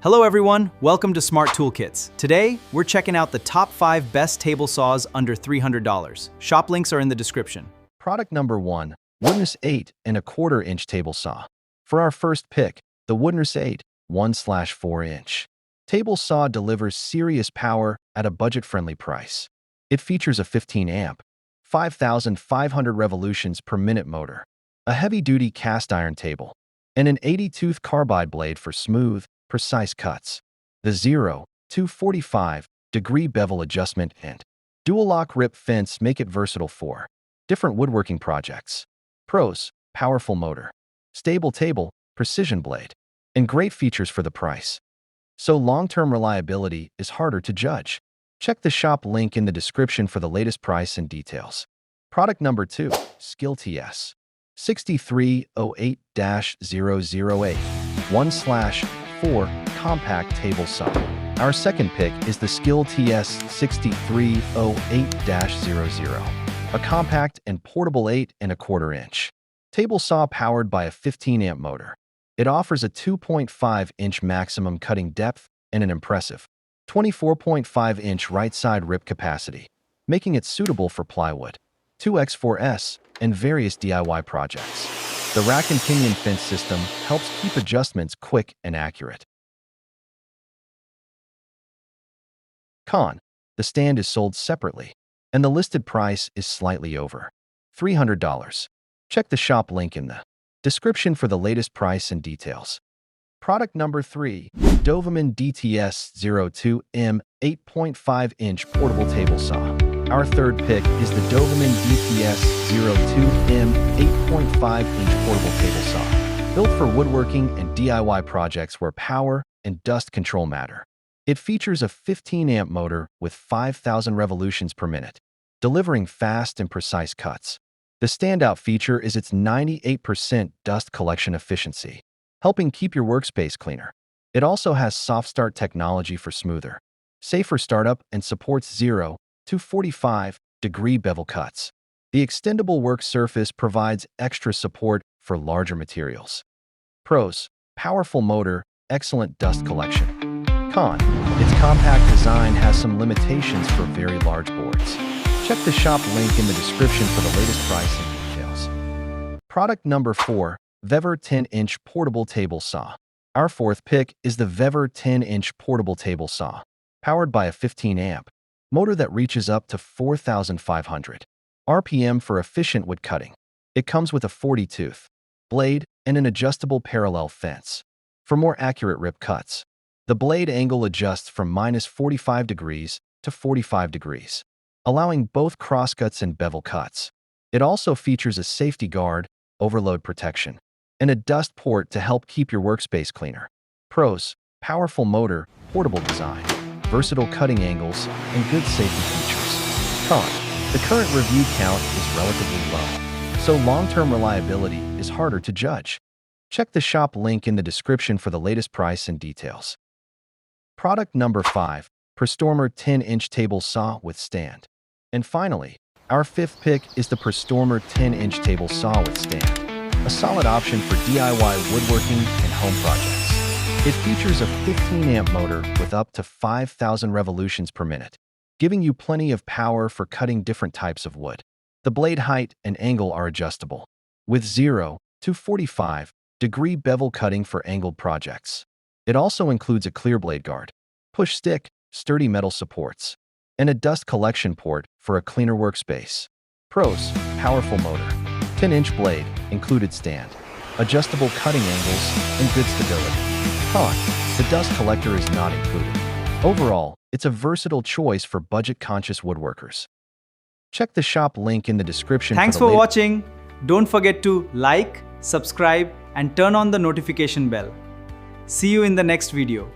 Hello everyone, welcome to Smart Toolkits. Today, we're checking out the top 5 best table saws under $300. Shop links are in the description. Product number 1, Woodness 8.25-inch table saw. For our first pick, the Woodness 8 1/4-inch. Table saw delivers serious power at a budget-friendly price. It features a 15-amp, 5,500 revolutions per minute motor, a heavy-duty cast iron table, and an 80-tooth carbide blade for smooth, precise cuts. The 0-45-degree bevel adjustment and dual-lock rip fence make it versatile for different woodworking projects. Pros: powerful motor, stable table, precision blade, and great features for the price. So long-term reliability is harder to judge. Check the shop link in the description for the latest price and details. Product number 2, Skill TS 6308-008 1/4 compact table saw. Our second pick is the Skill TS 6308-00, a compact and portable 8.25-inch table saw powered by a 15-amp motor. It offers a 2.5-inch maximum cutting depth and an impressive 24.5-inch right-side rip capacity, making it suitable for plywood, 2x4s, and various DIY projects. The rack and pinion fence system helps keep adjustments quick and accurate. Con: the stand is sold separately, and the listed price is slightly over $300. Check the shop link in the description for the latest price and details. Product number 3, Doberman DTS-02M 8.5-inch portable table saw. Our third pick is the Doberman DTS-02M 8.5-inch portable table saw, built for woodworking and DIY projects where power and dust control matter. It features a 15-amp motor with 5,000 revolutions per minute, delivering fast and precise cuts. The standout feature is its 98% dust collection efficiency, helping keep your workspace cleaner. It also has soft start technology for smoother, safer startup and supports 0-45-degree bevel cuts. The extendable work surface provides extra support for larger materials. Pros: powerful motor, excellent dust collection. Con: its compact design has some limitations for very large boards. Check the shop link in the description for the latest price and details. Product number 4, Vever 10-inch portable table saw. Our fourth pick is the Vever 10-inch portable table saw, powered by a 15-amp motor that reaches up to 4,500 RPM for efficient wood cutting. It comes with a 40-tooth blade and an adjustable parallel fence for more accurate rip cuts. The blade angle adjusts from -45 degrees to 45 degrees, allowing both crosscuts and bevel cuts. It also features a safety guard, overload protection, and a dust port to help keep your workspace cleaner. Pros: powerful motor, portable design, versatile cutting angles, and good safety features. Con: the current review count is relatively low, so long-term reliability is harder to judge. Check the shop link in the description for the latest price and details. Product number 5, Prestormer 10-inch table saw with stand. And finally, our fifth pick is the Prestormer 10-inch table saw with stand, a solid option for DIY woodworking and home projects. It features a 15-amp motor with up to 5,000 revolutions per minute, giving you plenty of power for cutting different types of wood. The blade height and angle are adjustable, with 0-45-degree bevel cutting for angled projects. It also includes a clear blade guard, push stick, sturdy metal supports, and a dust collection port for a cleaner workspace. Pros: powerful motor, 10-inch blade, included stand, adjustable cutting angles, and good stability. Con: the dust collector is not included. Overall, it's a versatile choice for budget-conscious woodworkers. Check the shop link in the description. Thanks for watching. Don't forget to like, subscribe, and turn on the notification bell. See you in the next video.